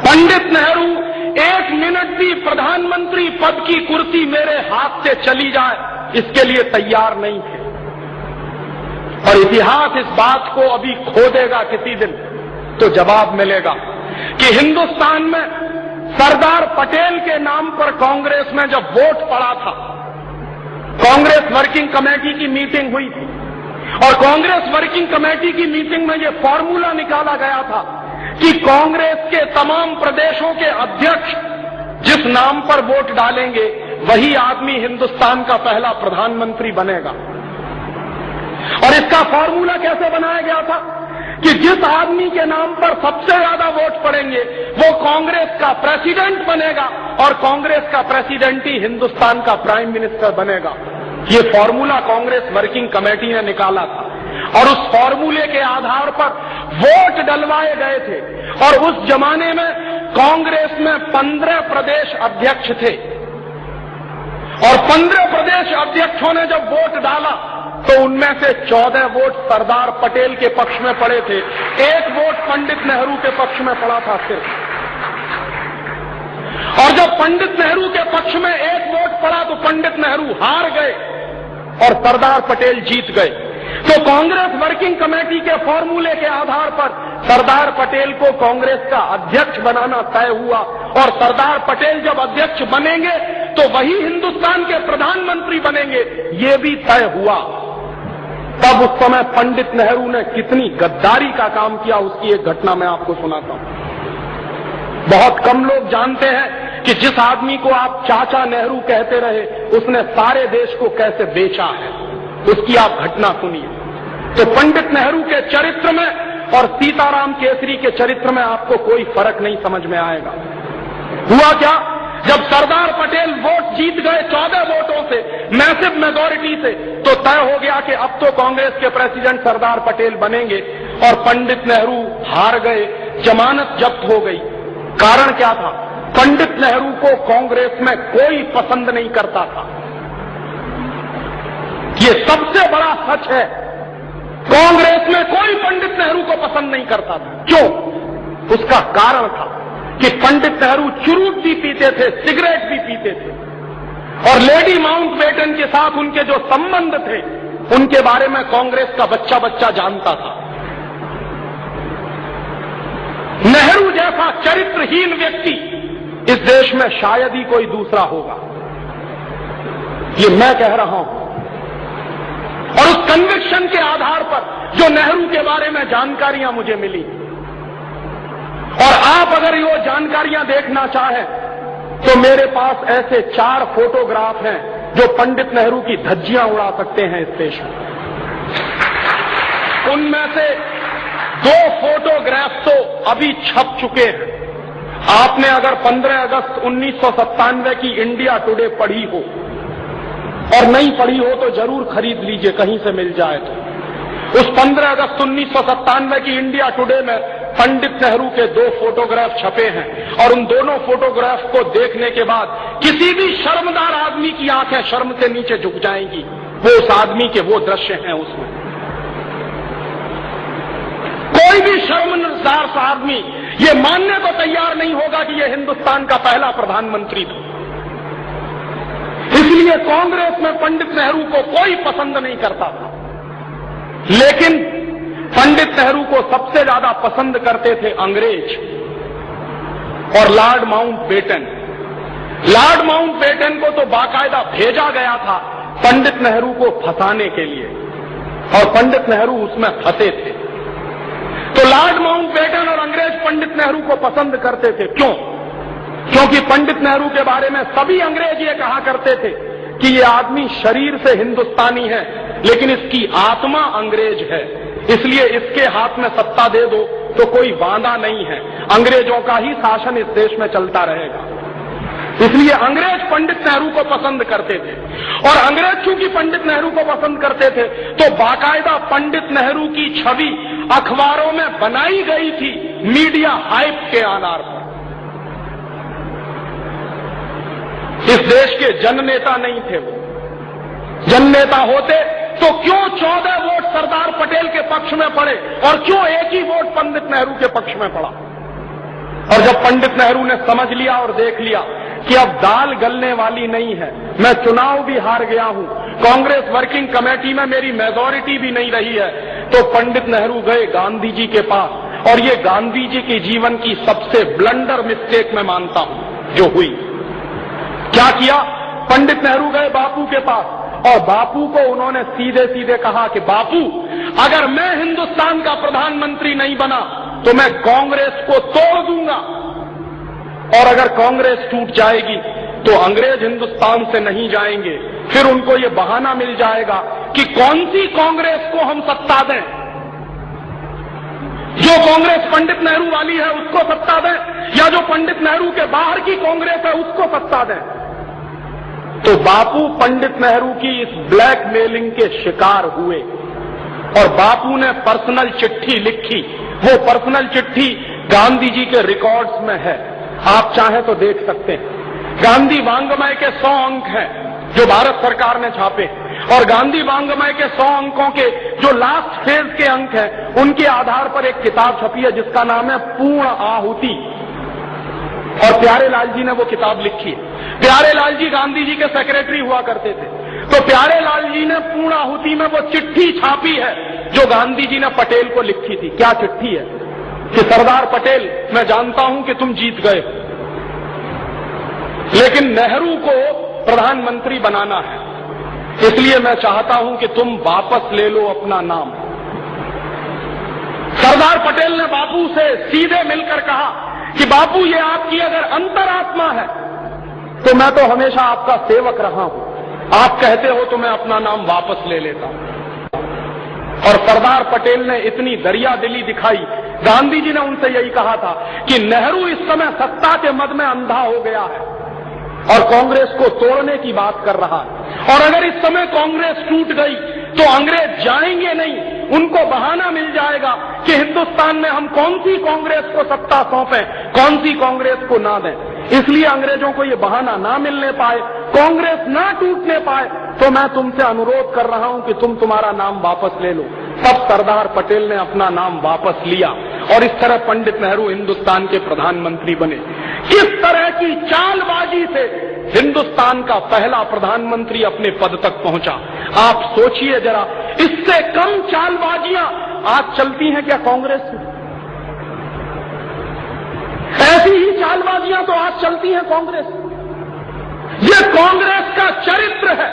Pandit Nehru 1 minute भी प्रधानमंत्री पद की कुर्सी मेरे हाथ से चली जाए इसके लिए तैयार नहीं थे। और इतिहास इस बात को अभी खोदेगा किसी दिन तो जवाब मिलेगा कि हिंदुस्तान में सरदार पटेल के नाम पर कांग्रेस में जब वोट पड़ा था, कांग्रेस वर्किंग कमेटी की मीटिंग हुई थी और कांग्रेस वर्किंग कमेटी की मीटिंग में यह फॉर्मूला निकाला गया था कि कांग्रेस के तमाम प्रदेशों के अध्यक्ष जिस नाम पर वोट डालेंगे वही आदमी हिंदुस्तान का पहला प्रधानमंत्री बनेगा। और इसका फॉर्मूला कैसे बनाया गया था कि जिस आदमी के नाम पर सबसे ज्यादा वोट पड़ेंगे वो कांग्रेस का प्रेसिडेंट बनेगा और कांग्रेस का प्रेसिडेंट ही हिंदुस्तान का प्राइम मिनिस्टर बनेगा। ये फॉर्मूला कांग्रेस वर्किंग कमेटी ने निकाला था और उस फॉर्मूले के आधार पर वोट डलवाए गए थे। और उस जमाने में कांग्रेस में 15 प्रदेश अध्यक्ष थे और 15 प्रदेश अध्यक्षों ने जब वोट डाला तो उनमें से 14 वोट सरदार पटेल के पक्ष में पड़े थे, 1 वोट पंडित नेहरू के पक्ष में पड़ा था सिर्फ। और जब पंडित नेहरू के पक्ष में 1 वोट पड़ा तो पंडित नेहरू हार गए और सरदार पटेल जीत गए। तो कांग्रेस वर्किंग कमेटी के फॉर्मूले के आधार पर सरदार पटेल को कांग्रेस का अध्यक्ष बनाना तय हुआ और सरदार पटेल जब अध्यक्ष बनेंगे तो वही हिंदुस्तान के प्रधानमंत्री बनेंगे, ये भी तय हुआ। तब उस समय पंडित नेहरू ने कितनी गद्दारी का काम किया उसकी एक घटना मैं आपको सुनाता हूं। बहुत कम लोग जानते हैं कि जिस आदमी को आप चाचा नेहरू कहते रहे उसने सारे देश को कैसे बेचा है, उसकी आप घटना सुनिए। तो पंडित नेहरू के चरित्र में और सीताराम केसरी के चरित्र में आपको कोई फर्क नहीं समझ में आएगा। हुआ क्या, जब सरदार पटेल वोट जीत गए 14 वोटों से, मैसिव मेजॉरिटी से, तो तय हो गया कि अब तो कांग्रेस के प्रेसिडेंट सरदार पटेल बनेंगे और पंडित नेहरू हार गए, जमानत जब्त हो गई। कारण क्या था, पंडित नेहरू को कांग्रेस में कोई पसंद नहीं करता था। ये सबसे बड़ा सच है, कांग्रेस में कोई पंडित नेहरू को पसंद नहीं करता था। क्यों? उसका कारण था कि पंडित नेहरू चुरूट भी पीते थे, सिगरेट भी पीते थे और लेडी माउंटबेटन के साथ उनके जो संबंध थे उनके बारे में कांग्रेस का बच्चा बच्चा जानता था। नेहरू जैसा चरित्रहीन व्यक्ति इस देश में शायद ही कोई दूसरा होगा, ये मैं कह रहा हूं। और उस कन्विक्शन के आधार पर जो नेहरू के बारे में जानकारियां मुझे मिली, और आप अगर ये जानकारियां देखना चाहें तो मेरे पास ऐसे 4 फोटोग्राफ हैं जो पंडित नेहरू की धज्जियां उड़ा सकते हैं इस देश में। उनमें से 2 फोटोग्राफ तो अभी छप चुके हैं। आपने अगर 15 अगस्त 1997 की इंडिया टुडे पढ़ी हो और नहीं पढ़ी हो तो जरूर खरीद लीजिए, कहीं से मिल जाए तो। उस 15 अगस्त 1997 की इंडिया टुडे में पंडित नेहरू के 2 फोटोग्राफ छपे हैं और उन दोनों फोटोग्राफ को देखने के बाद किसी भी शर्मदार आदमी की आंखें शर्म से नीचे झुक जाएंगी। वो उस आदमी के वो दृश्य हैं उसमें। कोई भी शर्मदार सा आदमी ये मानने को तैयार नहीं होगा कि ये हिंदुस्तान का पहला प्रधानमंत्री था। इसलिए कांग्रेस में पंडित नेहरू को कोई पसंद नहीं करता था, लेकिन पंडित नेहरू को सबसे ज्यादा पसंद करते थे अंग्रेज और लॉर्ड माउंटबेटन। लॉर्ड माउंटबेटन को तो बाकायदा भेजा गया था पंडित नेहरू को फंसाने के लिए और पंडित नेहरू उसमें फंसे थे। तो लॉर्ड माउंटबेटन और अंग्रेज पंडित नेहरू को पसंद करते थे। क्यों? क्योंकि पंडित नेहरू के बारे में सभी अंग्रेज ये कहा करते थे कि ये आदमी शरीर से हिंदुस्तानी है लेकिन इसकी आत्मा अंग्रेज है, इसलिए इसके हाथ में सत्ता दे दो तो कोई वादा नहीं है, अंग्रेजों का ही शासन इस देश में चलता रहेगा। इसलिए अंग्रेज पंडित नेहरू को पसंद करते थे और अंग्रेज चूंकि पंडित नेहरू को पसंद करते थे तो बाकायदा पंडित नेहरू की छवि अखबारों में बनाई गई थी मीडिया हाइप के आधार पर। इस देश के जननेता नहीं थे वो। जननेता होते तो क्यों 14 वोट सरदार पटेल के पक्ष में पड़े और क्यों एक ही वोट पंडित नेहरू के पक्ष में पड़ा? और जब पंडित नेहरू ने समझ लिया और देख लिया कि अब दाल गलने वाली नहीं है, मैं चुनाव भी हार गया हूं, कांग्रेस वर्किंग कमेटी में मेरी मेजॉरिटी भी नहीं रही है, तो पंडित नेहरू गए गांधी जी के पास। और ये गांधी जी के जीवन की सबसे ब्लंडर मिस्टेक मैं मानता हूं जो हुई। क्या किया? पंडित नेहरू गए बापू के पास और बापू को उन्होंने सीधे सीधे कहा कि बापू, अगर मैं हिंदुस्तान का प्रधानमंत्री नहीं बना तो मैं कांग्रेस को तोड़ दूंगा, और अगर कांग्रेस टूट जाएगी तो अंग्रेज हिंदुस्तान से नहीं जाएंगे, फिर उनको ये बहाना मिल जाएगा कि कौन सी कांग्रेस को हम सत्ता दें। जो कांग्रेस पंडित नेहरू वाली है उसको सत्ता दें, या जो पंडित नेहरू के बाहर की कांग्रेस है उसको सत्ता दें। तो बापू पंडित नेहरू की इस ब्लैकमेलिंग के शिकार हुए और बापू ने पर्सनल चिट्ठी लिखी। वो पर्सनल चिट्ठी गांधी जी के रिकॉर्ड्स में है, आप चाहें तो देख सकते हैं। गांधी वांग्मय के 100 अंक हैं जो भारत सरकार ने छापे, और गांधी वांग्मय के 100 अंकों के जो लास्ट फेज के अंक हैं उनके आधार पर एक किताब छपी है जिसका नाम है पूर्ण आहुति, और प्यारे लाल जी ने वो किताब लिखी है। प्यारे लाल जी गांधी जी के सेक्रेटरी हुआ करते थे, तो प्यारे लाल जी ने पूर्ण आहुति में वो चिट्ठी छापी है जो गांधी जी ने पटेल को लिखी थी। क्या चिट्ठी है? कि सरदार पटेल, मैं जानता हूं कि तुम जीत गए, लेकिन नेहरू को प्रधानमंत्री बनाना है, इसलिए मैं चाहता हूं कि तुम वापस ले लो अपना नाम। सरदार पटेल ने बापू से सीधे मिलकर कहा कि बापू, ये आपकी अगर अंतरात्मा है तो मैं तो हमेशा आपका सेवक रहा हूं, आप कहते हो तो मैं अपना नाम वापस ले लेता हूं। और सरदार पटेल ने इतनी दरिया दिली दिखाई, गांधी जी ने उनसे यही कहा था कि नेहरू इस समय सत्ता के मद में अंधा हो गया है और कांग्रेस को तोड़ने की बात कर रहा है, और अगर इस समय कांग्रेस टूट गई तो अंग्रेज जाएंगे नहीं, उनको बहाना मिल जाएगा कि हिंदुस्तान में हम कौन सी कांग्रेस को सत्ता सौंपें, कौन सी कांग्रेस को ना दें। इसलिए अंग्रेजों को ये बहाना ना मिलने पाए, कांग्रेस ना टूटने पाए, तो मैं तुमसे अनुरोध कर रहा हूं कि तुम तुम्हारा नाम वापस ले लो। तब सरदार पटेल ने अपना नाम वापस लिया और इस तरह पंडित नेहरू हिंदुस्तान के प्रधानमंत्री बने। किस तरह की चालबाजी से हिंदुस्तान का पहला प्रधानमंत्री अपने पद तक पहुंचा, आप सोचिए जरा। इससे कम चालबाजियां आज चलती हैं क्या कांग्रेस में? ऐसी ही चालबाजियां तो आज चलती हैं कांग्रेस। ये कांग्रेस का चरित्र है